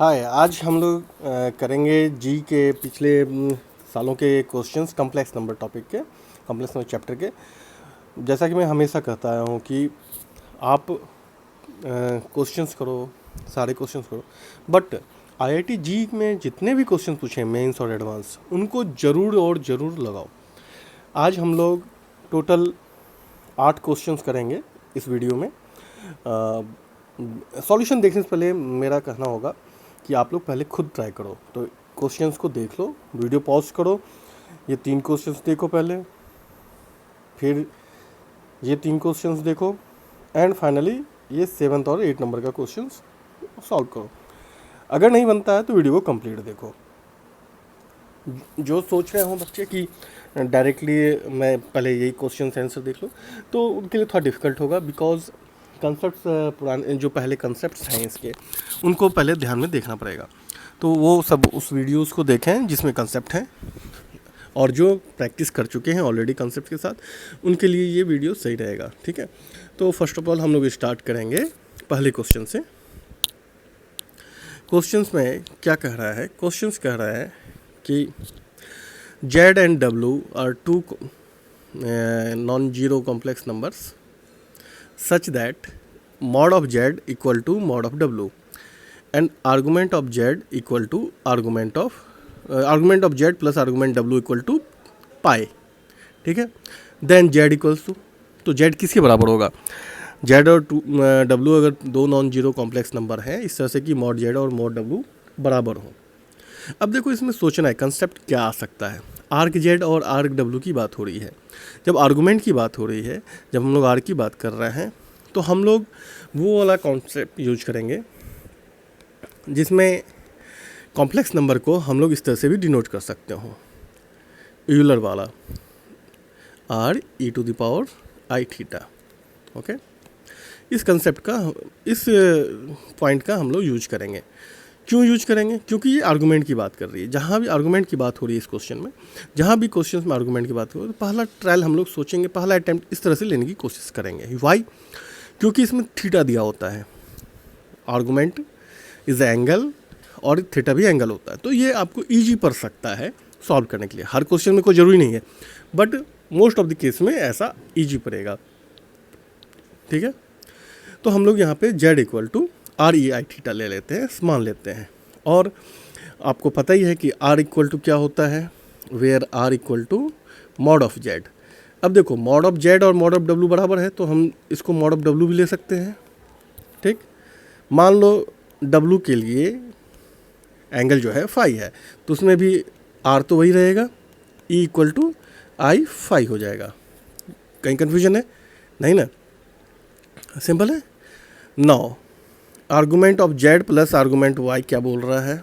हाय, आज हम लोग करेंगे जी के पिछले सालों के क्वेश्चंस कॉम्प्लेक्स नंबर टॉपिक के, कॉम्प्लेक्स नंबर चैप्टर के। जैसा कि मैं हमेशा कहता आया हूँ कि आप क्वेश्चंस करो, सारे क्वेश्चंस करो, बट आईआईटी जी में जितने भी क्वेश्चन पूछे मेंस और एडवांस, उनको ज़रूर और ज़रूर लगाओ। आज हम लोग टोटल 8 क्वेश्चंस करेंगे इस वीडियो में। सॉल्यूशन देखने से पहले मेरा कहना होगा कि आप लोग पहले खुद ट्राई करो। तो क्वेश्चंस को देख लो, वीडियो पॉज करो, ये 3 क्वेश्चंस देखो पहले, फिर ये 3 क्वेश्चंस देखो, एंड फाइनली ये 7th और 8 नंबर का क्वेश्चंस सॉल्व करो। अगर नहीं बनता है तो वीडियो को कंप्लीट देखो। जो सोच रहे हो बच्चे कि डायरेक्टली मैं पहले यही क्वेश्चन आंसर देख लूँ, तो उनके लिए थोड़ा डिफ़िकल्ट होगा, बिकॉज कंसेप्ट पुराने जो पहले कंसेप्ट हैं इसके, उनको पहले ध्यान में देखना पड़ेगा। तो वो सब उस वीडियोस को देखें जिसमें कंसेप्ट हैं, और जो प्रैक्टिस कर चुके हैं ऑलरेडी कंसेप्ट के साथ, उनके लिए ये वीडियो सही रहेगा। ठीक है, तो फर्स्ट ऑफ ऑल हम लोग स्टार्ट करेंगे पहले क्वेश्चन से। क्वेश्चंस में क्या कह रहा है? क्वेश्चंस कह रहा है कि Z and W are two non-zero complex numbers such that mod of Z equal to mod of W and argument of Z equal to argument of Z plus argument W equal to pi। ठीक है, then Z equals to, तो Z किसके बराबर होगा? Z और W अगर दो non zero complex number हैं इस तरह से कि mod Z और mod W बराबर हो। अब देखो इसमें सोचना है कंसेप्ट क्या आ सकता है। आर्क जेड और आर्क डब्ल्यू की बात हो रही है। जब आर्गूमेंट की बात हो रही है, जब हम लोग आर्क की बात कर रहे हैं, तो हम लोग वो वाला कॉन्सेप्ट यूज करेंगे जिसमें कॉम्प्लेक्स नंबर को हम लोग इस तरह से भी डिनोट कर सकते हो, यूलर वाला R E to the power I theta. Okay, इस कंसेप्ट का, इस पॉइंट का हम लोग यूज करेंगे। क्यों यूज करेंगे? क्योंकि ये आर्गूमेंट की बात कर रही है। जहाँ भी आर्गूमेंट की बात हो रही है इस क्वेश्चन में, जहाँ भी क्वेश्चन में आर्गूमेंट की बात हो रही है, तो पहला ट्रायल हम लोग सोचेंगे, पहला अटैम्प्ट इस तरह से लेने की कोशिश करेंगे। वाई? क्योंकि इसमें थीटा दिया होता है, आर्गूमेंट इज एंगल और थीटा भी एंगल होता है, तो ये आपको ईजी पड़ सकता है सॉल्व करने के लिए। हर क्वेश्चन में कोई ज़रूरी नहीं है, but most of the case में ऐसा ईजी पड़ेगा। ठीक है, तो हम लोग यहाँ पे Z equal to R E I theta ले लेते हैं, मान लेते हैं। और आपको पता ही है कि आर इक्वल टू क्या होता है, where R equal to mod of Z. अब देखो मॉड ऑफ जेड और मॉड ऑफ डब्ल्यू बराबर है, तो हम इसको मॉड ऑफ डब्ल्यू भी ले सकते हैं। ठीक, मान लो डब्ल्यू के लिए एंगल जो है फाई है, तो उसमें भी आर तो वही रहेगा, E equal to I phi हो जाएगा। कहीं कन्फ्यूजन है? नहीं ना, सिंपल है। Now argument of Z plus argument Y क्या बोल रहा है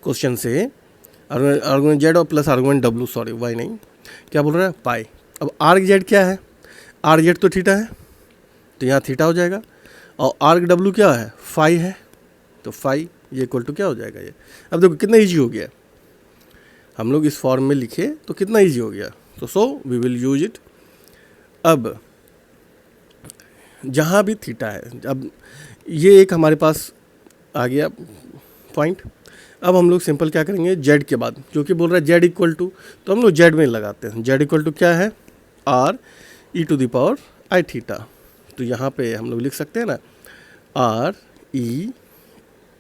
क्वेश्चन से? आर्गूमेंट जेड और plus argument W, sorry Y नहीं, क्या बोल रहा है? पाई। अब आर्क जेड क्या है? आर जेड तो थीटा है, तो यहाँ थीटा हो जाएगा, और आर्क डब्ल्यू क्या है? फाई है, तो फाई ये इक्वल टू क्या हो जाएगा ये। अब देखो कितना ईजी हो गया, हम लोग इस फॉर्म में लिखे तो कितना ईजी हो गया। तो so we will use it. अब जहाँ भी थीटा है, अब ये एक हमारे पास आ गया पॉइंट। अब हम लोग सिंपल क्या करेंगे, जेड के बाद, क्योंकि बोल रहा है जेड इक्वल टू, तो हम लोग जेड में लगाते हैं। जेड इक्वल टू क्या है? R E to the power I theta. तो यहाँ पे हम लोग लिख सकते हैं ना, आर ई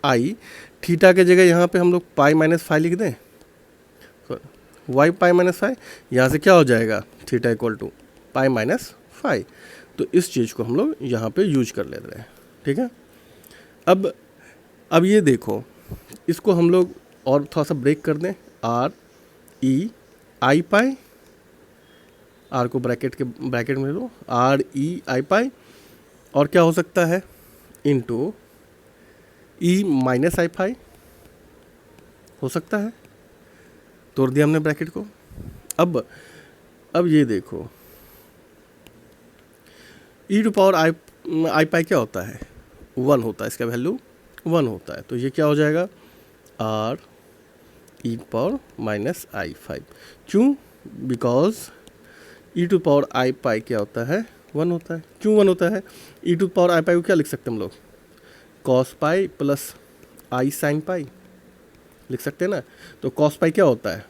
आई थीटा के जगह यहाँ पे हम लोग पाई माइनस फाई लिख दें, वाई पाई माइनस फाई, यहाँ से क्या हो जाएगा? Theta equal to pi minus phi. तो इस चीज़ को हम लोग यहाँ पे यूज कर ले रहे हैं। ठीक है, अब ये देखो, इसको हम लोग और थोड़ा सा ब्रेक कर दें। R E I pi, R को ब्रैकेट में लो, आर ई आई पाई, और क्या हो सकता है? इनटू ई माइनस आई पाई हो सकता है। तोड़ दिया हमने ब्रैकेट को। अब ये देखो, ई टू पावर आई पाई क्या होता है? 1 होता है, इसका वैल्यू 1 होता है। तो ये क्या हो जाएगा? आर ई पावर माइनस आई फाइव। क्यों? बिकॉज ई टू पावर आई पाई क्या होता है? 1 होता है। क्यों 1 होता है? ई टू पावर आई पाई को क्या लिख सकते हैं हम लोग? कॉस पाई प्लस आई साइन पाई लिख सकते हैं ना। तो कॉस पाई क्या होता है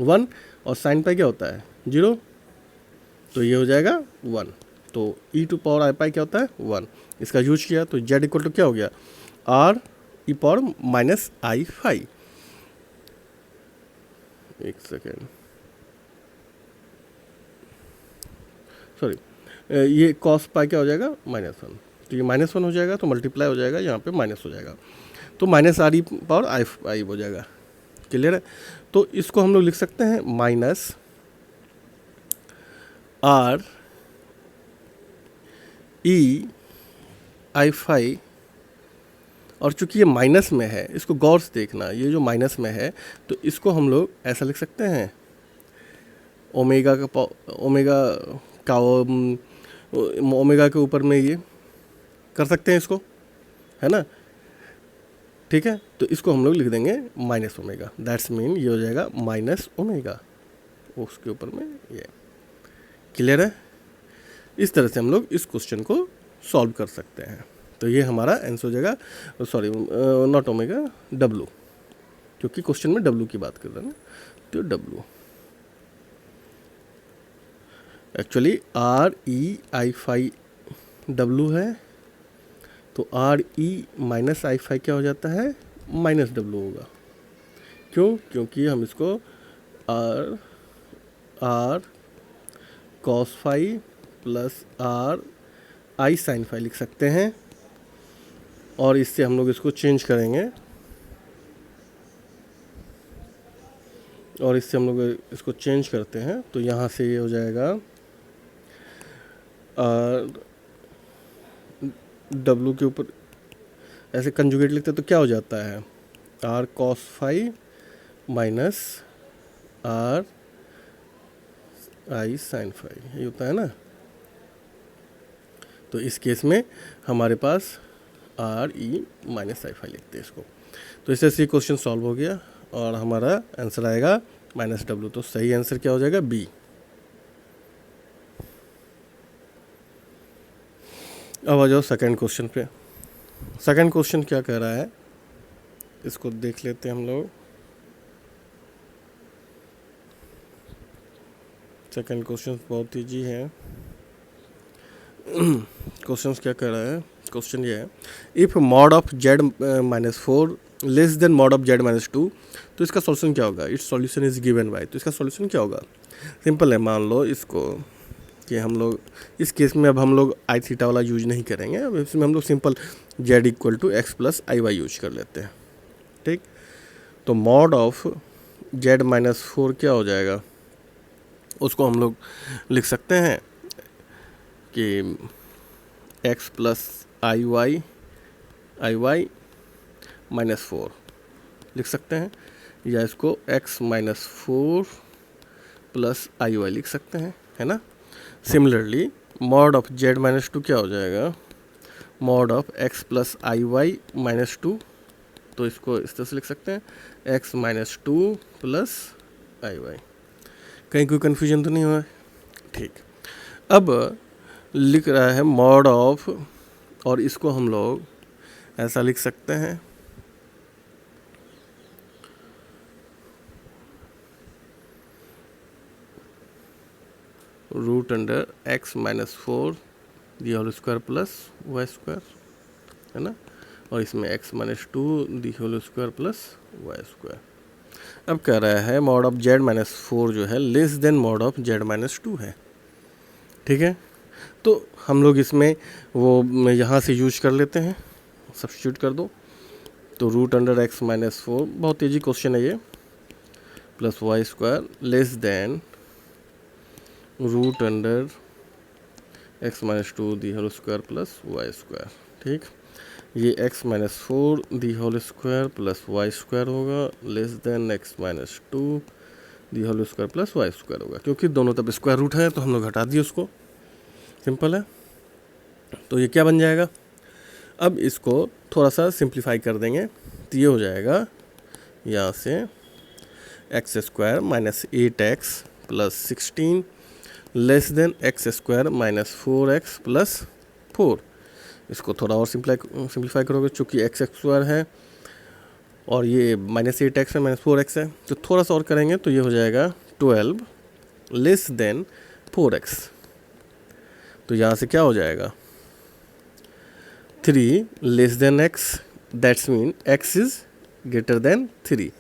1 और साइन पाई क्या होता है 0, तो ये हो जाएगा 1। तो ई टू पावर आई पाई क्या होता है 1, इसका यूज किया तो जेड इक्वल टू क्या हो गया R E power minus i phi. एक सेकेंड, सॉरी, ये कॉस पाई क्या हो जाएगा -1, तो ये -1 हो जाएगा तो मल्टीप्लाई हो जाएगा, यहाँ पे माइनस हो जाएगा, तो माइनस आर ई पावर आई फाई हो जाएगा। क्लियर है। तो इसको हम लोग लिख सकते हैं minus are E I phi, और चूंकि ये माइनस में है इसको गौर से देखना, ये जो माइनस में है तो इसको हम लोग ऐसा लिख सकते हैं ओमेगा का ओमेगा के ऊपर में ये कर सकते हैं इसको, है ना। ठीक है, तो इसको हम लोग लिख देंगे माइनस ओमेगा, दैट्स मीन ये हो जाएगा माइनस ओमेगा, उसके ऊपर में ये। क्लियर है। इस तरह से हम लोग इस क्वेश्चन को सॉल्व कर सकते हैं। तो ये हमारा आंसर हो जाएगा, सॉरी नॉट ओमेगा, डब्लू, क्योंकि क्वेश्चन में डब्लू की बात कर रहे हैं ना, तो W actually are E I phi W है, तो are e minus i phi क्या हो जाता है माइनस डब्लू होगा। क्यों? क्योंकि हम इसको R cos phi plus R आई साइन फाई लिख सकते हैं, और इससे हम लोग इसको चेंज करेंगे, और इससे हम लोग इसको चेंज करते हैं तो यहाँ से ये हो जाएगा डब्लू के ऊपर ऐसे कंजुगेट लिखते तो क्या हो जाता है r cos phi minus r आई साइन फाई, ये होता है ना। तो इस केस में हमारे पास r e minus i phi लिखते हैं इसको। तो इससे से क्वेश्चन सॉल्व हो गया और हमारा आंसर आएगा माइनस डब्लू। तो सही आंसर क्या हो जाएगा बी। अब आ जाओ सेकंड क्वेश्चन पे। सेकंड क्वेश्चन क्या कह रहा है इसको देख लेते हैं हम लोग। सेकंड क्वेश्चन बहुत ईजी है। क्वेश्चन क्या कह रहा है, क्वेश्चन ये है if mod of Z -4 less than mod of Z -2, तो इसका सॉल्यूशन क्या होगा। It's solution is given by, तो इसका सॉल्यूशन क्या होगा। सिंपल है, मान लो इसको कि हम लोग इस केस में अब हम लोग आई थीटा वाला यूज नहीं करेंगे, अब इसमें हम लोग simple z equal to x plus i y use कर लेते हैं। ठीक, तो मॉड ऑफ जेड -4 क्या हो जाएगा, उसको हम लोग लिख सकते हैं कि एक्स प्लस आई वाई -4 लिख सकते हैं, या इसको x -4 प्लस आई वाई लिख सकते हैं, है ना। सिमिलरली मॉड ऑफ जेड -2 क्या हो जाएगा mod of x plus i y -2, तो इसको इस तरह से लिख सकते हैं x -2 प्लस आई वाई। कहीं कोई कन्फ्यूजन तो नहीं हुआ। ठीक, अब लिख रहा है मॉड ऑफ, और इसको हम लोग ऐसा लिख सकते हैं root under x -4 the whole square plus y square, है ना, और इसमें x -2 the whole square plus y square. अब कह रहा है मॉड ऑफ जेड -4 जो है less than mod of Z -2 है। ठीक है, तो हम लोग इसमें वो यहाँ से यूज कर लेते हैं, सब्स्टिट्यूट कर दो, तो रूट अंडर x -4, बहुत ईजी क्वेश्चन है ये, plus y square less than root under x -2 the whole square plus y square. ठीक, ये x -4 the whole square plus y square होगा, less than x -2 the whole square plus y square होगा, क्योंकि दोनों तरफ square root है तो हम लोग हटा दिए उसको, सिंपल है। तो ये क्या बन जाएगा, अब इसको थोड़ा सा सिंप्लीफाई कर देंगे तो ये हो जाएगा यहाँ से x square -8x plus 16 less than x square -4x plus 4, इसको थोड़ा और सिंप्लीफाई करोगे, चूँकि एक्स स्क्वायर है और ये -8x है, -4x है, तो थोड़ा सा और करेंगे तो ये हो जाएगा 12 लेस देन 4x। तो यहाँ से क्या हो जाएगा 3 less than x, that's mean x is greater than 3।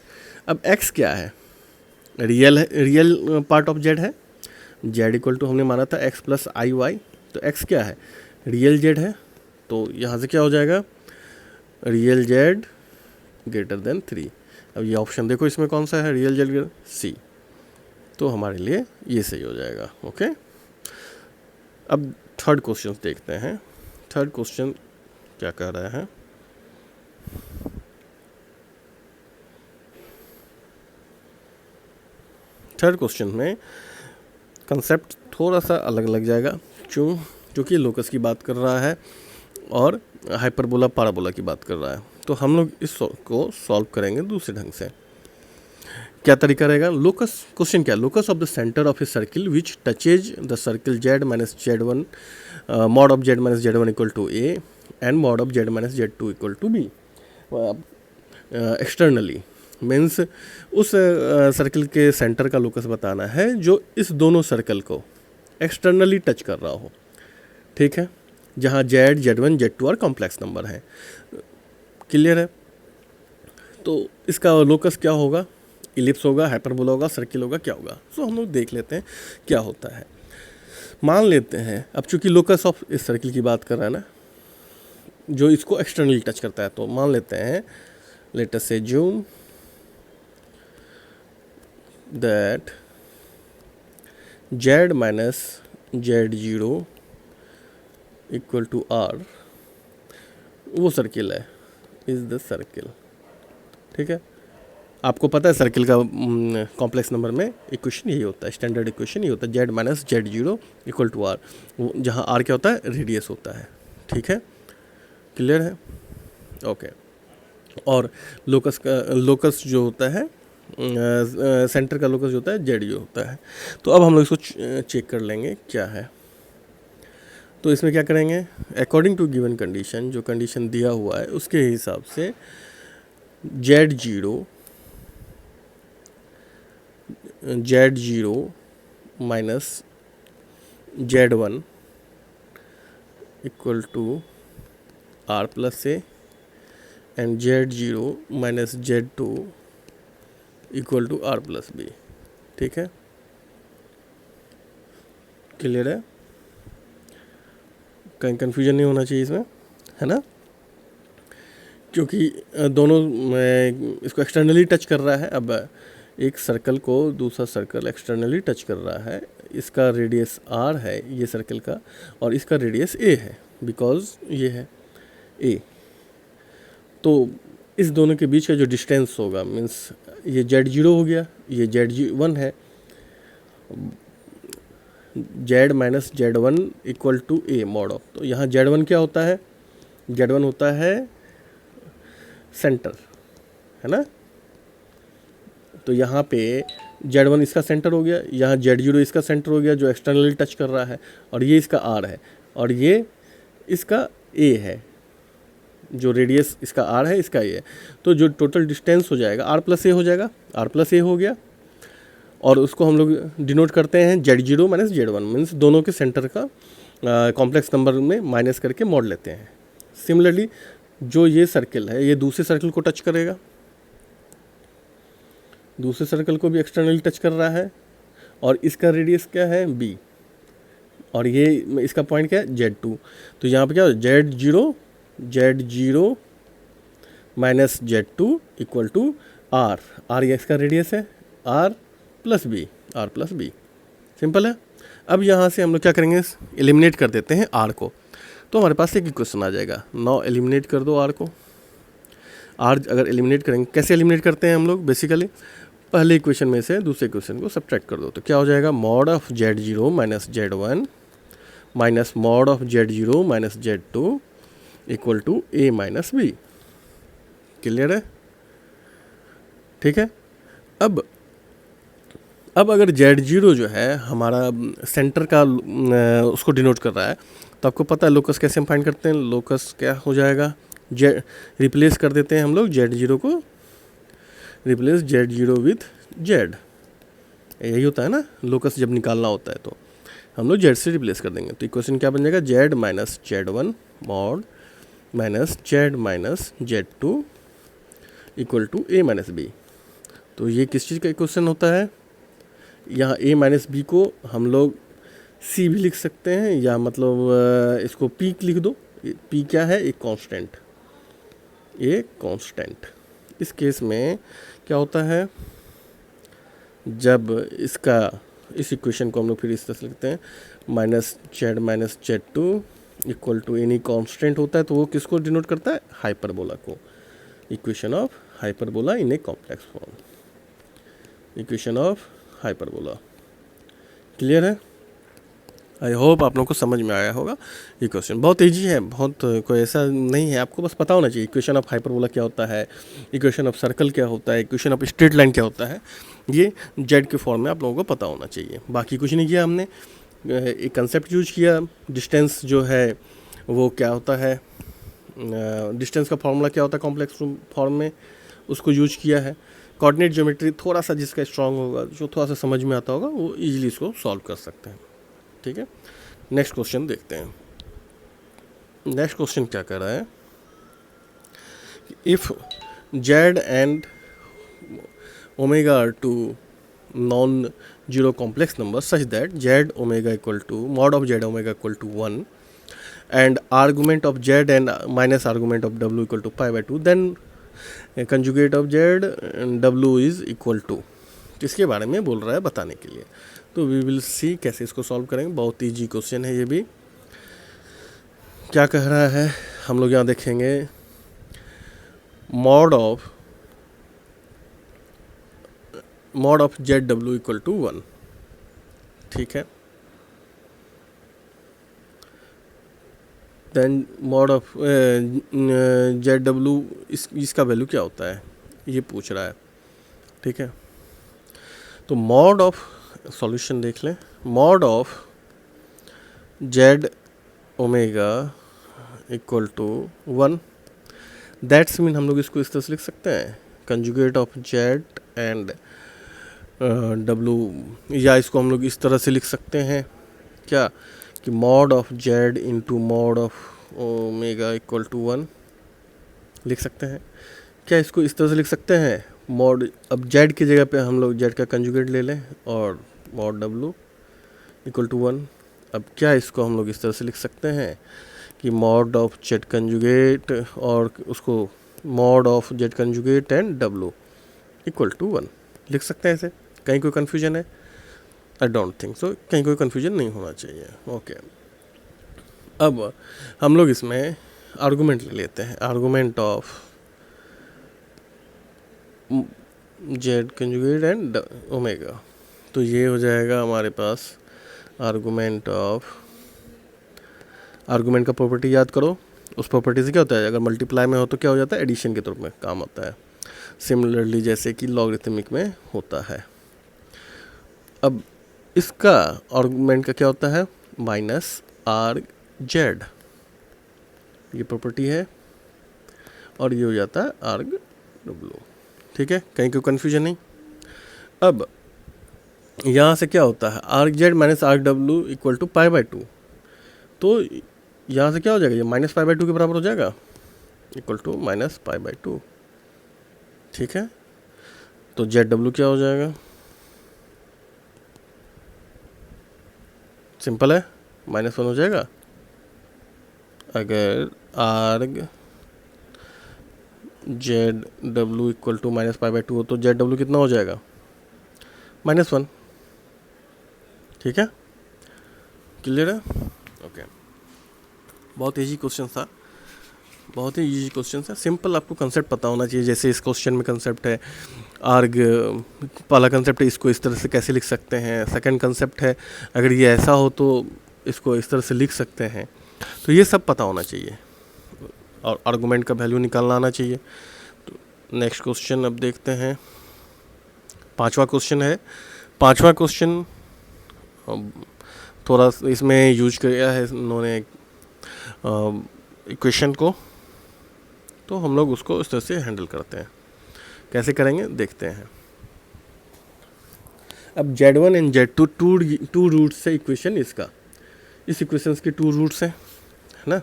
अब x क्या है, रियल पार्ट ऑफ z है, z इक्वल टू हमने माना था x प्लस आई वाई, तो x क्या है रियल z है, तो यहाँ से क्या हो जाएगा रियल z ग्रेटर देन 3। अब ये ऑप्शन देखो इसमें कौन सा है, रियल z ग्रेटर सी, तो हमारे लिए ये सही हो जाएगा। ओके, अब थर्ड क्वेश्चन देखते हैं। थर्ड क्वेश्चन क्या कह रहा है, थर्ड क्वेश्चन में कंसेप्ट थोड़ा सा अलग लग जाएगा, क्योंकि लोकस की बात कर रहा है और हाइपरबोला पाराबोला की बात कर रहा है। तो हम लोग इसको सॉल्व करेंगे दूसरे ढंग से। क्या तरीका रहेगा, लोकस क्वेश्चन क्या, locus of the centre of a circle which touches the circle z minus z1 mod of z minus z1 equal to a and mod of z minus z2 equal to b externally, means उस circle के centre का locus बताना है जो इस दोनों circle को externally touch कर रहा हो, ठीक है, जहाँ z, z1, z2 और कॉम्प्लेक्स नंबर हैं। क्लियर है, तो इसका लोकस क्या होगा, इलिप्स होगा, हाइपरबोला होगा, सर्किल होगा, क्या होगा। सो हम लोग देख लेते हैं क्या होता है। मान लेते हैं अब चूंकि लोकस ऑफ इस सर्किल की बात कर रहा है ना, जो इसको एक्सटर्नली टच करता है, तो मान लेते हैं let us assume that z minus z0 equal to r वो सर्किल है, इज द सर्किल, ठीक है। आपको पता है सर्किल का कॉम्प्लेक्स नंबर में इक्वेशन यही होता है, स्टैंडर्ड इक्वेशन यही होता है, z minus z0 equal to r, जहाँ r क्या होता है रेडियस होता है, ठीक है, क्लियर है, ओके। और लोकस जो होता है सेंटर का लोकस जो होता है z जो होता है। तो अब हम लोग इसको चेक कर लेंगे क्या है। तो इसमें क्या करेंगे, अकॉर्डिंग टू गिवन कंडीशन, जो कंडीशन दिया हुआ है उसके हिसाब से z0 minus z1 equal to r plus a and z0 minus z2 equal to r plus b, ठीक है, क्लियर है, कहीं कन्फ्यूजन नहीं होना चाहिए इसमें, है ना, क्योंकि दोनों इसको एक्सटर्नली टच कर रहा है। अब एक सर्कल को दूसरा सर्कल एक्सटर्नली टच कर रहा है, इसका रेडियस r है ये सर्कल का, और इसका रेडियस a है, बिकॉज ये है a। तो इस दोनों के बीच का जो डिस्टेंस होगा, मीन्स ये z0 हो गया, ये z1 है, z minus z1 equal to a mod of. तो यहाँ z1 क्या होता है, z1 होता है सेंटर, है ना, तो यहाँ पे z1 इसका सेंटर हो गया, यहाँ z0 इसका सेंटर हो गया जो एक्सटर्नली टच कर रहा है, और ये इसका r है, और ये इसका a है, जो रेडियस इसका r है, इसका a है। तो जो टोटल डिस्टेंस हो जाएगा r प्लस a हो जाएगा, r प्लस a हो गया, और उसको हम लोग डिनोट करते हैं z0 माइनस z1, मीन्स दोनों के सेंटर का कॉम्प्लेक्स नंबर में माइनस करके मोड़ लेते हैं। सिमिलरली जो ये सर्किल है ये दूसरे सर्किल को टच करेगा, दूसरे सर्कल को भी एक्सटर्नली टच कर रहा है, और इसका रेडियस क्या है b, और ये इसका पॉइंट क्या है z2। तो यहाँ पे क्या z0 minus z2 equal to r ये इसका रेडियस है, r प्लस बी, सिंपल है। अब यहाँ से हम लोग क्या करेंगे, एलिमिनेट कर देते हैं r को, तो हमारे पास एक इक्वेशन आ जाएगा। नाउ एलिमिनेट कर दो r को, r अगर एलिमिनेट करेंगे, कैसे एलिमिनेट करते हैं हम लोग, बेसिकली पहले इक्वेशन में से दूसरे इक्वेशन को सब्ट्रैक्ट कर दो, तो क्या हो जाएगा mod of z0 minus z1 minus mod of z0 minus z2 equal to a minus b, clear है, ठीक है। अब अगर z0 जो है हमारा सेंटर का उसको डिनोट कर रहा है, तो आपको पता है लोकस कैसे हम फाइंड करते हैं, लोकस क्या हो जाएगा, जेड रिप्लेस कर देते हैं हम लोग Z0 को, रिप्लेस Z0 विथ जेड, यही होता है ना लोकस जब निकालना होता है तो हम लोग जेड से रिप्लेस कर देंगे। तो इक्वेशन क्या बन जाएगा, z minus Z1 mod minus z minus Z2 equal to A minus b. तो ये किस चीज़ का इक्वेशन होता है, यहाँ A माइनस बी को हम लोग C भी लिख सकते हैं, या मतलब इसको P लिख दो। P क्या है, एक कांस्टेंट, एक कांस्टेंट। इस केस में क्या होता है, जब इसका इस इक्वेशन को हम लोग फिर इस तरह से लिखते हैं, minus Z2 equal to any constant होता है, तो वो किसको डिनोट करता है, हाइपरबोला को, equation of hyperbola in a complex form, equation of hyperbola. Clear है? आई होप आप लोगों को समझ में आया होगा। ये क्वेश्चन बहुत ईजी है, बहुत कोई ऐसा नहीं है, आपको बस पता होना चाहिए इक्वेशन ऑफ हाइपरबोला क्या होता है, इक्वेशन ऑफ सर्कल क्या होता है, इक्वेशन ऑफ स्ट्रेट लाइन क्या होता है, ये जेड के फॉर्म में आप लोगों को पता होना चाहिए। बाकी कुछ नहीं किया हमने, एक कंसेप्ट यूज किया, डिस्टेंस जो है वो क्या होता है, डिस्टेंस का फॉर्मूला क्या होता है कॉम्प्लेक्स फॉर्म में, उसको यूज किया है। कोऑर्डिनेट ज्योमेट्री थोड़ा सा जिसका स्ट्रांग होगा, जो थोड़ा सा समझ में आता होगा, वो इजीली इसको सॉल्व कर सकते हैं। ठीक है, नेक्स्ट क्वेश्चन देखते हैं। नेक्स्ट क्वेश्चन क्या कर रहा है, if z and omega are two non zero complex number such that z omega equal to mod of z omega equal to 1 and argument of z and minus argument of w equal to pi by 2, then conjugate of z and w is equal to, इसके बारे में बोल रहा है बताने के लिए। तो वी विल सी कैसे इसको सॉल्व करेंगे, बहुत ईजी क्वेश्चन है ये भी। क्या कह रहा है, हम लोग यहाँ देखेंगे मॉड ऑफ जेड डब्ल्यू इक्वल टू 1, ठीक है। देन मॉड ऑफ जेड डब्ल्यू, इसका वैल्यू क्या होता है ये पूछ रहा है, ठीक है। तो मॉड ऑफ, सॉल्यूशन देख लें, mod of z omega equal to 1, that's mean हम लोग इसको इस तरह से लिख सकते हैं, कंजुगेट ऑफ जेड एंड डब्ल्यू, या इसको हम लोग इस तरह से लिख सकते हैं क्या, कि mod of z into mod of omega equal to 1 लिख सकते हैं क्या, इसको इस तरह से लिख सकते हैं मॉड, अब जेड की जगह पे हम लोग जेड का कंजुगेट ले लें और मॉड डब्ल्यू इक्वल टू 1। अब क्या इसको हम लोग इस तरह से लिख सकते हैं कि मॉड ऑफ जेड कंजुगेट और उसको mod of z conjugate and डब्ल्यू इक्वल टू 1 लिख सकते हैं ऐसे। कहीं कोई कन्फ्यूजन है? आई डोंट थिंक सो, कहीं कोई कन्फ्यूजन नहीं होना चाहिए। ओके, अब हम लोग इसमें आर्गूमेंट ले लेते हैं, argument of z conjugate and omega. तो ये हो जाएगा हमारे पास आर्गूमेंट ऑफ, आर्गूमेंट का प्रॉपर्टी याद करो, उस प्रॉपर्टी से क्या होता है, अगर मल्टीप्लाई में हो तो क्या हो जाता है, एडिशन के रूप में काम आता है, सिमिलरली जैसे कि लॉगरिथमिक में होता है। अब इसका आर्गूमेंट का क्या होता है, माइनस आर जेड, ये प्रॉपर्टी है, और ये हो जाता है आर्ग डब्ल्यू, ठीक है, कहीं कोई कन्फ्यूजन नहीं। अब यहाँ से क्या होता है, आर्ग जेड माइनस आर्ग डब्ल्यू इक्वल टू पाई बाई 2, तो यहाँ से क्या हो जाएगा, ये माइनस पाई बाई 2 के बराबर हो जाएगा, equal to minus pi by 2, ठीक है। तो जेड डब्ल्यू क्या हो जाएगा, सिंपल है, -1 हो जाएगा। अगर आर्ग जेड डब्ल्यू equal to minus pi by 2 हो तो जेड डब्ल्यू कितना हो जाएगा, -1, ठीक है, क्लियर है। ओके, बहुत ईजी क्वेश्चन था, बहुत ही ईजी क्वेश्चन है, सिंपल, आपको कंसेप्ट पता होना चाहिए। जैसे इस क्वेश्चन में कंसेप्ट है आर्ग, पहला कंसेप्ट है इसको इस तरह से कैसे लिख सकते हैं, सेकंड कंसेप्ट है अगर ये ऐसा हो तो इसको इस तरह से लिख सकते हैं, तो ये सब पता होना चाहिए और आर्गूमेंट का वैल्यू निकालना आना चाहिए। तो नेक्स्ट क्वेश्चन अब देखते हैं, पांचवा क्वेश्चन है। पांचवा क्वेश्चन थोड़ा इसमें यूज किया है उन्होंने इक्वेशन को, तो हम लोग उसको इस तरह से हैंडल करते हैं। कैसे करेंगे देखते हैं। अब Z1 and Z2 two roots है इक्वेशन इसका, इस इक्वेशंस के टू रूट्स हैं, है ना।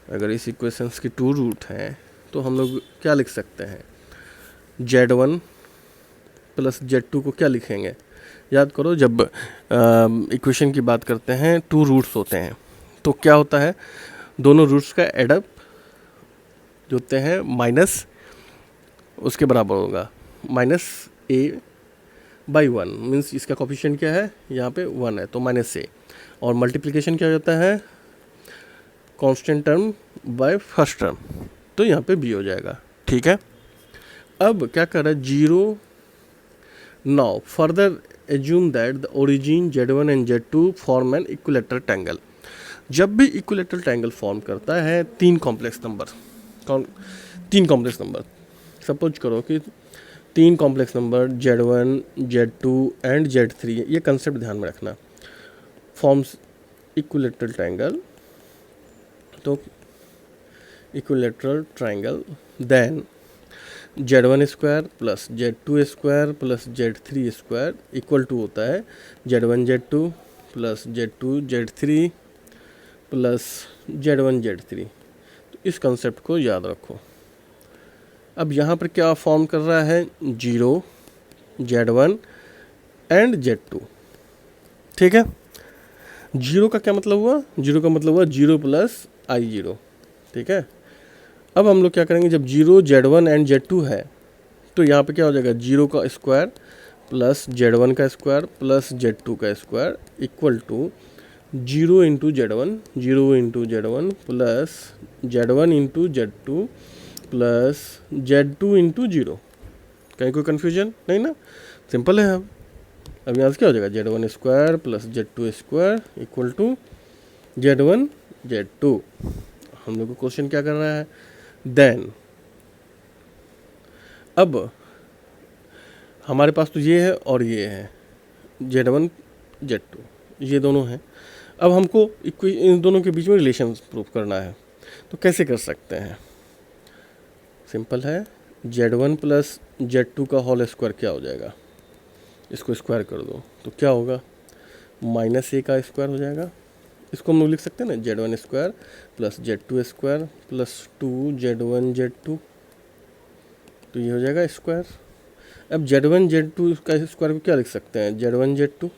अगर इस इक्वेशंस के टू रूट हैं तो हम लोग क्या लिख सकते हैं, Z1 प्लस Z2 को क्या लिखेंगे, याद करो जब इक्वेशन की बात करते हैं टू रूट्स होते हैं तो क्या होता है, दोनों रूट्स का एडअप जो होते हैं माइनस उसके बराबर होगा, -a/1 मीन्स इसका कोफिशिएंट क्या है, यहाँ पे 1 है तो -a, और मल्टीप्लिकेशन क्या होता है, constant term by first term, तो यहाँ पे b हो जाएगा। ठीक है, अब क्या कर रहा है 0, now further assume that the origin Z1 and Z2 form an equilateral triangle. जब भी इक्विलेटरल ट्रायंगल फॉर्म करता है तीन कॉम्प्लेक्स नंबर सपोज करो कि तीन complex number Z1, Z2 and Z3, ये कंसेप्ट ध्यान में रखना, फॉर्म्स इक्विलेटरल ट्रायंगल, तो equilateral triangle then Z1 square plus Z2 square plus Z3 square equal to होता है Z1 Z2 plus Z2 Z3 plus Z1 Z3। तो इस concept को याद रखो। अब यहाँ पर क्या फॉर्म कर रहा है, 0 Z1 एंड Z2। ठीक है, 0 का क्या मतलब हुआ, 0 का मतलब हुआ 0 प्लस I0। ठीक है, अब हम लोग क्या करेंगे, जब 0 Z1 एंड Z2 है तो यहाँ पे क्या हो जाएगा, 0 का स्क्वायर प्लस Z1 का स्क्वायर प्लस Z2 का square equal to 0 into Z1 plus Z1 into Z2 plus Z2 into 0। कहीं कोई कन्फ्यूजन नहीं ना, सिंपल है। अब यहाँ से क्या हो जाएगा, Z1 square plus Z2 square equal to Z1 Z2। हम लोग को क्वेश्चन क्या कर रहा है, देन अब हमारे पास तो ये है और ये है Z1 Z2, ये दोनों हैं। अब हमको इन दोनों के बीच में रिलेशन प्रूव करना है, तो कैसे कर सकते हैं, सिंपल है, Z1 प्लस Z2 का होल स्क्वायर क्या हो जाएगा, इसको स्क्वायर कर दो तो क्या होगा, -a का स्क्वायर हो जाएगा। इसको हम लोग लिख सकते हैं ना, Z1 square plus Z2 square plus 2Z1 Z2, तो ये हो जाएगा स्क्वायर। अब Z1 Z2 का स्क्वायर को क्या लिख सकते हैं, Z1 Z2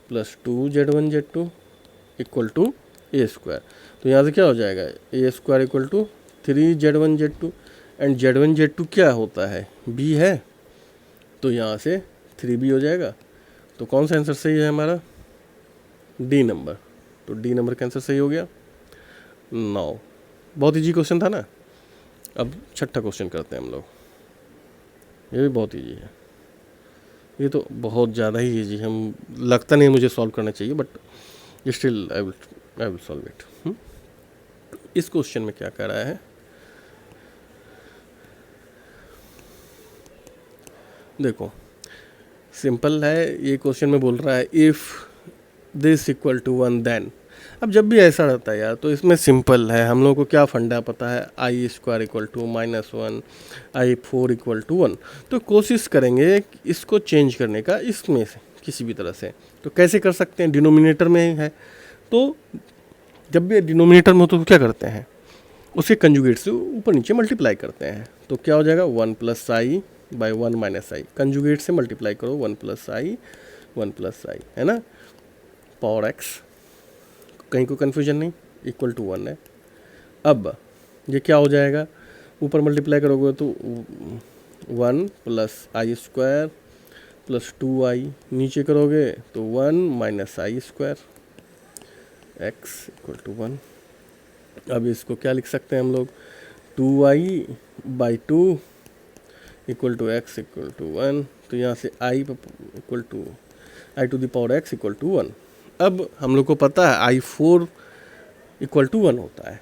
plus 2Z1 Z2 equal to a square. तो यहाँ से क्या हो जाएगा, a square equal to 3Z1 Z2, and Z1 Z2 क्या होता है, b है, तो यहाँ से 3b हो जाएगा। तो कौन सा आंसर सही है हमारा, डी नंबर। तो डी नंबर का आंसर सही हो गया। 9, बहुत इजी क्वेश्चन था ना। अब छठा क्वेश्चन करते हैं हम लोग, ये भी बहुत इजी है, ये तो बहुत ज़्यादा ही इजी, हम लगता नहीं मुझे सॉल्व करना चाहिए, but still I will solve it. इस क्वेश्चन में क्या कर रहा है, देखो सिंपल है, ये क्वेश्चन में बोल रहा है if this equal to 1 then. अब जब भी ऐसा रहता है यार, तो इसमें सिंपल है, हम लोगों को क्या फंडा पता है, i square equal to -1, I4 equal to 1। तो कोशिश करेंगे इसको चेंज करने का इसमें से किसी भी तरह से। तो कैसे कर सकते हैं, डिनोमिनेटर में है, तो जब भी डिनोमिनेटर में हो तो क्या करते हैं, उसके कंजुगेट से ऊपर नीचे मल्टीप्लाई करते हैं। तो क्या हो जाएगा, 1 + i बाई 1 - i, कंजुगेट से मल्टीप्लाई करो, 1 + i है ना, पावर x, कहीं कोई कन्फ्यूजन नहीं, इक्वल टू 1 है। अब ये क्या हो जाएगा, ऊपर मल्टीप्लाई करोगे तो 1 + i स्क्वायर प्लस 2i, नीचे करोगे तो 1 - i square, x equal to 1। अब इसको क्या लिख सकते हैं हम लोग, 2i/2 equal to x equal to 1। तो यहाँ से i equal to i⁴x equal to 1। अब हम लोग को पता है I4 इक्वल टू 1 होता है,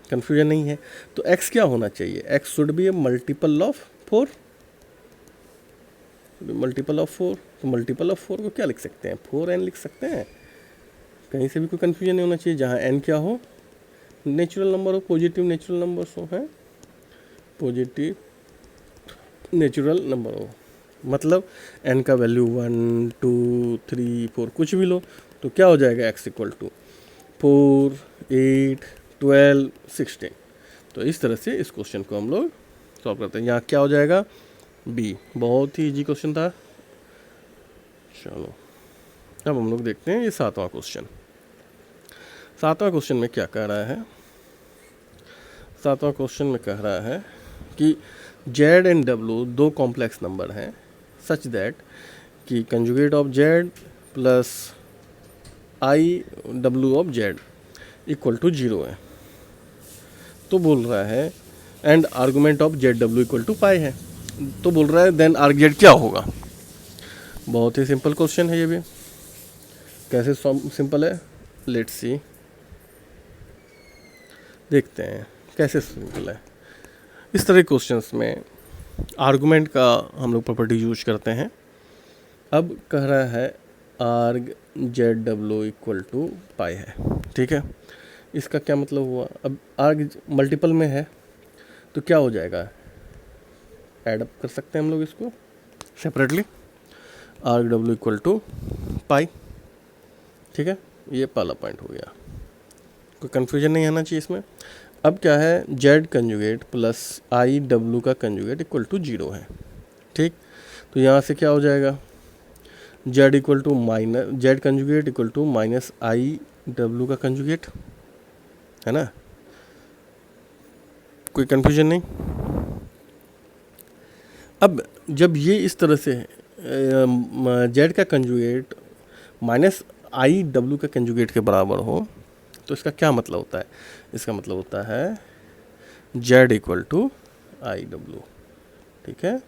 कन्फ्यूजन नहीं है। तो x क्या होना चाहिए, x should be A multiple of 4, multiple of 4। तो मल्टीपल ऑफ 4 को क्या लिख सकते हैं, 4n लिख सकते हैं। कहीं से भी कोई कन्फ्यूजन नहीं होना चाहिए। जहाँ n क्या हो, नेचुरल नंबर हो, पॉजिटिव नेचुरल नंबर्स हो, है पॉजिटिव नेचुरल नंबर हो, मतलब n का वैल्यू 1 2 3 4 कुछ भी लो, तो क्या हो जाएगा x इक्वल टू 4 8 12 16। तो इस तरह से इस क्वेश्चन को हम लोग सॉल्व करते हैं। यहाँ क्या हो जाएगा b। बहुत ही इजी क्वेश्चन था। चलो अब हम लोग देखते हैं ये 7वां क्वेश्चन। 7वां क्वेश्चन में क्या कह रहा है, 7वां क्वेश्चन में कह रहा है कि z एंड w दो कॉम्प्लेक्स नंबर हैं सच दैट कि conjugate of z plus i डब्ल्यू ऑफ z इक्वल टू 0 है। तो बोल रहा है एंड आर्गूमेंट ऑफ जेड डब्ल्यू इक्वल टू पाई है। तो बोल रहा है देन आर्ग जेड क्या होगा। बहुत ही सिंपल क्वेश्चन है ये भी। कैसे सिंपल है, लेट्स सी, देखते हैं कैसे सिंपल है। इस तरह क्वेश्चंस में आर्गुमेंट का हम लोग प्रॉपर्टी यूज करते हैं। अब कह रहा है आर्ग जेड डब्ल्यू इक्वल टू पाई है, ठीक है। इसका क्या मतलब हुआ, अब आर्ग मल्टीपल में है तो क्या हो जाएगा, ऐड अप कर सकते हैं हम लोग इसको सेपरेटली, आर्ग डब्ल्यू इक्वल टू पाई, ठीक है। ये पहला पॉइंट हो गया, कोई कन्फ्यूजन नहीं आना चाहिए इसमें। अब क्या है, जेड कंजुगेट प्लस आई डब्ल्यू का कंजुगेट इक्वल टू 0 है, ठीक। तो यहाँ से क्या हो जाएगा, z equal to minus z conjugate equal to minus i डब्ल्यू का कंजुगेट, है ना, कोई कन्फ्यूजन नहीं। अब जब ये इस तरह से जेड का कंजुगेट माइनस आई डब्ल्यू का कंजुगेट के बराबर हो तो इसका क्या मतलब होता है, इसका मतलब होता है जेड इक्वल टू आई डब्ल्यू, ठीक है,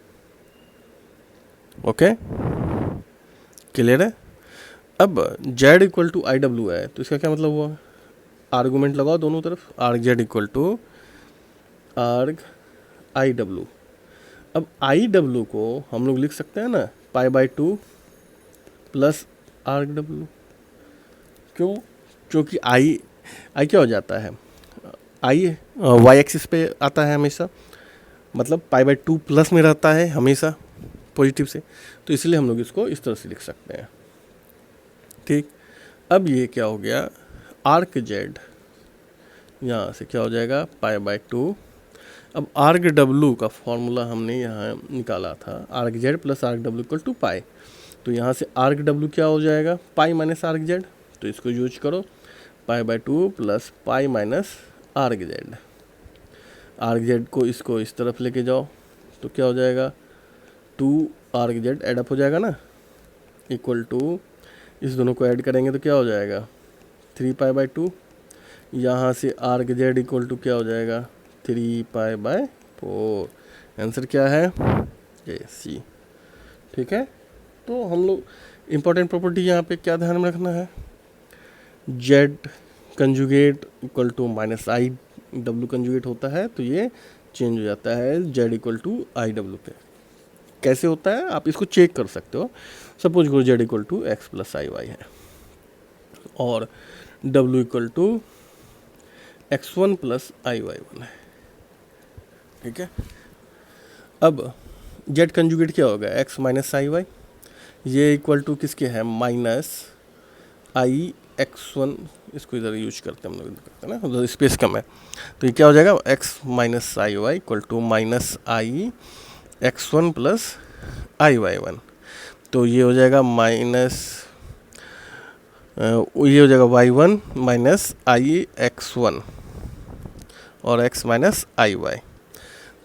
ओके, क्लियर है। अब जेड इक्वल टू आई डब्ल्यू है तो इसका क्या मतलब हुआ, आर्गूमेंट लगाओ दोनों तरफ, arg z equal to arg i डब्ल्यू। अब आई डब्ल्यू को हम लोग लिख सकते हैं ना पाई बाई 2 प्लस आर्ग डब्ल्यू, क्यों, क्योंकि आई क्या हो जाता है, आई वाई एक्सिस पे आता है हमेशा, मतलब पाई बाई 2 प्लस में रहता है हमेशा पॉजिटिव से, तो इसलिए हम लोग इसको इस तरह से लिख सकते हैं, ठीक। अब ये क्या हो गया, आर्क जेड यहाँ से क्या हो जाएगा पाई बाई 2। अब आर्ग डब्ल्यू का फॉर्मूला हमने यहाँ निकाला था, आर्ग जेड प्लस आर्ग डब्ल्यू इक्वल टू पाई। तो यहाँ से आर्ग डब्ल्यू क्या हो जाएगा, पाई माइनस आर्ग जेड, तो इसको यूज करो, pi by 2 plus pi minus arg z. Arg z को इसको इस तरफ लेके जाओ तो क्या हो जाएगा, 2 आर्ग जेड एडअप हो जाएगा ना, इक्वल टू, इस दोनों को ऐड करेंगे तो क्या हो जाएगा 3 पाई बाई 2। यहाँ से आर्ग जेड इक्वल टू क्या हो जाएगा 3 पाई बाई 4। आंसर क्या है, ये सी, ठीक है। तो हम लोग इम्पोर्टेंट प्रॉपर्टी यहाँ पे क्या ध्यान में रखना है, z conjugate equal to minus i डब्ल्यू कंजुगेट होता है तो ये चेंज हो जाता है जेड इक्वल टू आई डब्ल्यू पे। कैसे होता है आप इसको चेक कर सकते हो, सपोज करो z equal to x plus i y है और डब्ल्यू equal to x1 plus i y 1 है, ठीक है। अब जेड कंजुगेट क्या होगा, x माइनस आई वाई, ये इक्वल टू किसके है, माइनस आई x1, इसको इधर यूज करते हैं हम लोग, करते हैं ना, उधर स्पेस कम है, तो ये क्या हो जाएगा x minus i y equal to minus i x1 plus i y 1। तो ये हो जाएगा माइनस, ये हो जाएगा y1 माइनस आई x1 और x माइनस आई वाई।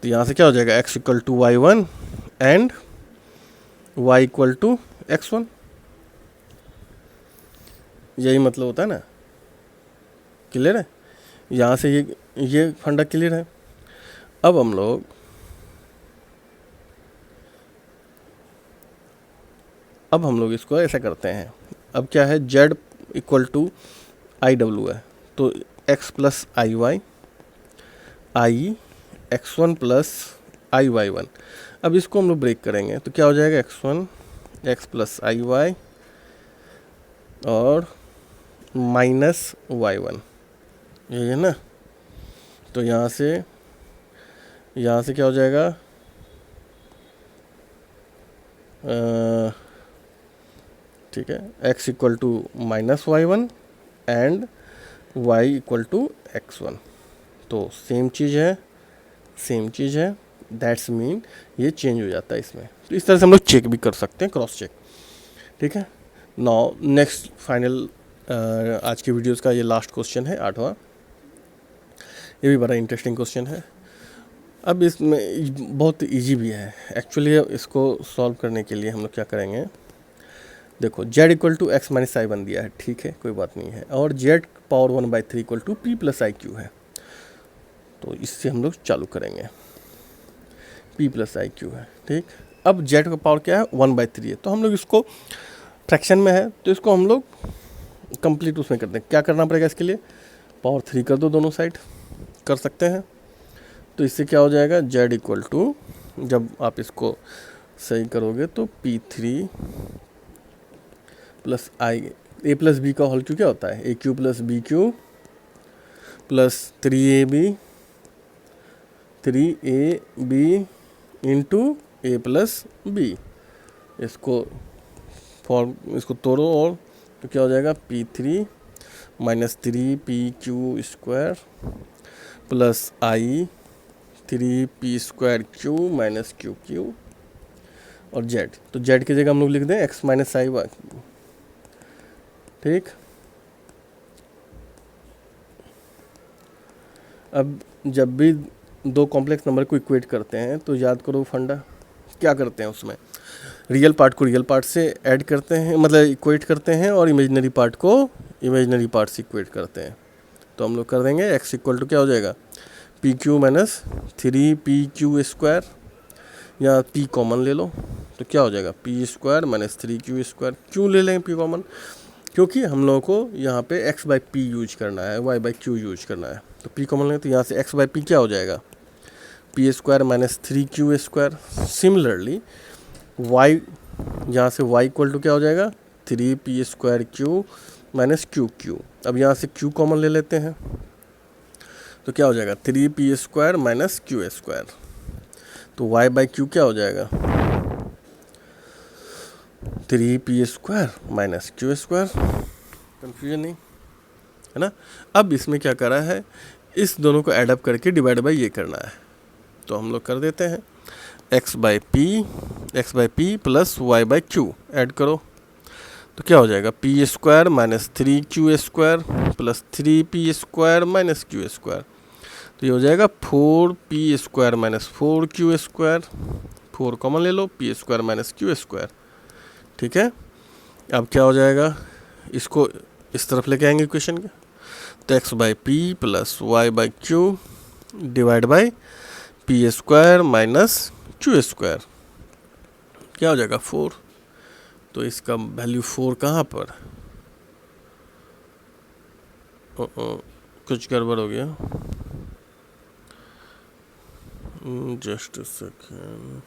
तो यहाँ से क्या हो जाएगा x equal to y1 and y equal to x1, यही मतलब होता है ना, क्लियर है। यहाँ से ये फंडा क्लियर है। अब हम लोग इसको ऐसा करते हैं, अब क्या है, z इक्वल टू आई डब्ल्यू है तो x plus i y, i x1 plus i y 1। अब इसको हम लोग ब्रेक करेंगे तो क्या हो जाएगा x1 x plus i Y और माइनस y1, यही है ना। तो यहाँ से क्या हो जाएगा, ठीक है, x equal to minus y1 and y equal to x1। तो सेम चीज़ है, दैट्स मीन ये चेंज हो जाता है इसमें। तो इस तरह से हम लोग चेक भी कर सकते हैं, क्रॉस चेक। ठीक है, नाउ नेक्स्ट फाइनल आज के वीडियोस का ये लास्ट क्वेश्चन है, 8वां। ये भी बड़ा इंटरेस्टिंग क्वेश्चन है। अब इसमें बहुत इजी भी है एक्चुअली। इसको सॉल्व करने के लिए हम लोग क्या करेंगे, देखो z equal to x minus i 1 दिया है, ठीक है, कोई बात नहीं है, और z power 1/3 equal to p plus i q है। तो इससे हम लोग चालू करेंगे, p प्लस आई क्यू है, ठीक। अब z का पावर क्या है, 1/3 है, तो हम लोग इसको फ्रैक्शन में है तो इसको हम लोग कंप्लीट उसमें करते हैं। क्या करना पड़ेगा इसके लिए, पावर 3 कर दो, दोनों साइड कर सकते हैं। तो इससे क्या हो जाएगा, z इक्वल टू, जब आप इसको सही करोगे तो p3 plus i a plus b का होल क्यू क्या होता है, a cube plus b cube plus 3ab into a plus b. इसको तोड़ो और तो क्या हो जाएगा, p3 minus 3p² square plus i 3p² q minus q और z। तो z की जगह हम लोग लिख दें x माइनस आई 1, ठीक। अब जब भी दो कॉम्प्लेक्स नंबर को इक्वेट करते हैं तो याद करो फंडा क्या करते हैं, उसमें रियल पार्ट को रियल पार्ट से ऐड करते हैं, मतलब इक्वेट करते हैं, और इमेजिनरी पार्ट को इमेजिनरी पार्ट से इक्वेट करते हैं। तो हम लोग कर देंगे x इक्वल टू क्या हो जाएगा, pq माइनस 3p² स्क्वायर, या p कॉमन ले लो तो क्या हो जाएगा, p² माइनस 3q²। क्यों ले लेंगे p कॉमन, क्योंकि हम लोगों को यहाँ पे x/p यूज करना है, y/q यूज करना है। तो p कॉमन लेंगे तो यहाँ से x/p क्या हो जाएगा, p² minus 3q²। Similarly y, यहाँ से y इक्वल टू क्या हो जाएगा, 3p² माइनस q। अब यहाँ से q कॉमन ले लेते हैं तो क्या हो जाएगा, 3p² माइनस q²। तो y/q क्या हो जाएगा, 3p² माइनस q²। कन्फ्यूजन नहीं है ना। अब इसमें क्या करा है, इस दोनों को ऐड अप करके डिवाइड बाई ये करना है। तो हम लोग कर देते हैं x/p प्लस y/q ऐड करो तो क्या हो जाएगा, p² minus 3q² plus 3p² minus q²। तो ये हो जाएगा 4p² माइनस 4q²। 4 कॉमन ले लो, p² माइनस q², ठीक है। अब क्या हो जाएगा, इसको इस तरफ लेके आएंगे इक्वेशन के, तो x/p plus y/q divide by p² minus q², क्या हो जाएगा 4। तो इसका वैल्यू 4 कहाँ पर, कुछ गड़बड़ हो गया, जस्ट सेकेंड,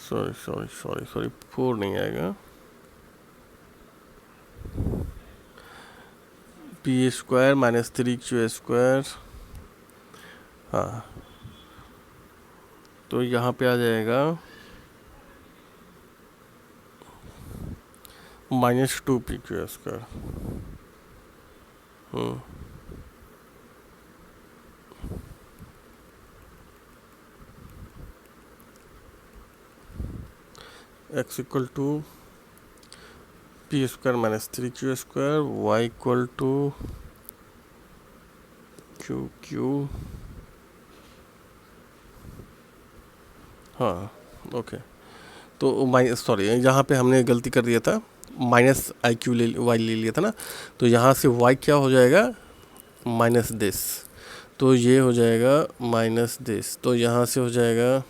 सॉरी 4 नहीं आएगा, p² माइनस 3q², हाँ। तो यहाँ पे आ जाएगा minus 2p²। x equal to p² minus 3q², y equal to q, हाँ ओके। तो माइनस, सॉरी यहाँ पे हमने गलती कर दिया था, माइनस IQ y ले लिया था ना। तो यहाँ से y क्या हो जाएगा, माइनस दिस, तो ये हो जाएगा माइनस दिस। तो यहाँ से हो जाएगा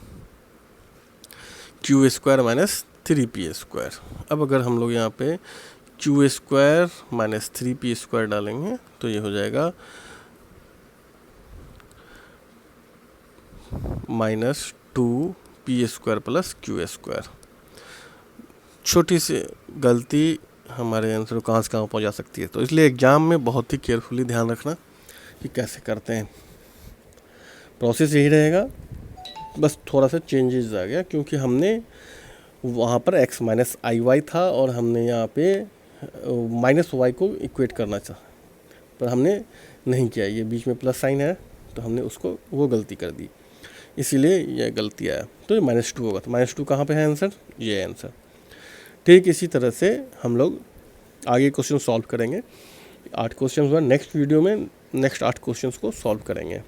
q² माइनस 3p²। अब अगर हम लोग यहाँ पे q² माइनस 3p² डालेंगे तो ये हो जाएगा माइनस 2p² प्लस q²। छोटी सी गलती हमारे आंसर को कहाँ से कहाँ पहुँचा सकती है। तो इसलिए एग्ज़ाम में बहुत ही केयरफुली ध्यान रखना कि कैसे करते हैं। प्रोसेस यही रहेगा, बस थोड़ा सा चेंजेस आ गया क्योंकि हमने वहाँ पर x माइनस आई वाई था और हमने यहाँ पे माइनस वाई को इक्वेट करना चाहा, पर हमने नहीं किया। ये बीच में प्लस साइन है तो हमने उसको वो गलती कर दी, इसीलिए यह गलती आया। तो ये -2 होगा। तो -2 कहाँ पे है आंसर? ये है आंसर। ठीक इसी तरह से हम लोग आगे क्वेश्चन सॉल्व करेंगे। 8 क्वेश्चन हुआ, नेक्स्ट वीडियो में नेक्स्ट 8 क्वेश्चंस को सॉल्व करेंगे।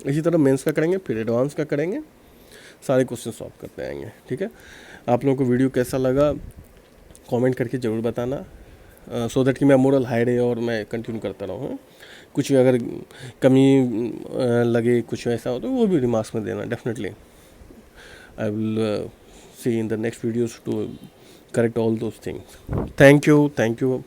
इसी तरह मेंस का करेंगे, फिर एडवांस का करेंगे, सारे क्वेश्चन सॉल्व करते आएंगे। ठीक है, आप लोगों को वीडियो कैसा लगा कमेंट करके ज़रूर बताना, सो दैट कि मैं मोरल हाई रहे और मैं कंटिन्यू करता रहूँ। कुछ अगर कमी लगे, कुछ ऐसा हो तो वो भी रिमार्क्स में देना definitely. I will see in the next videos to correct all those things. Thank you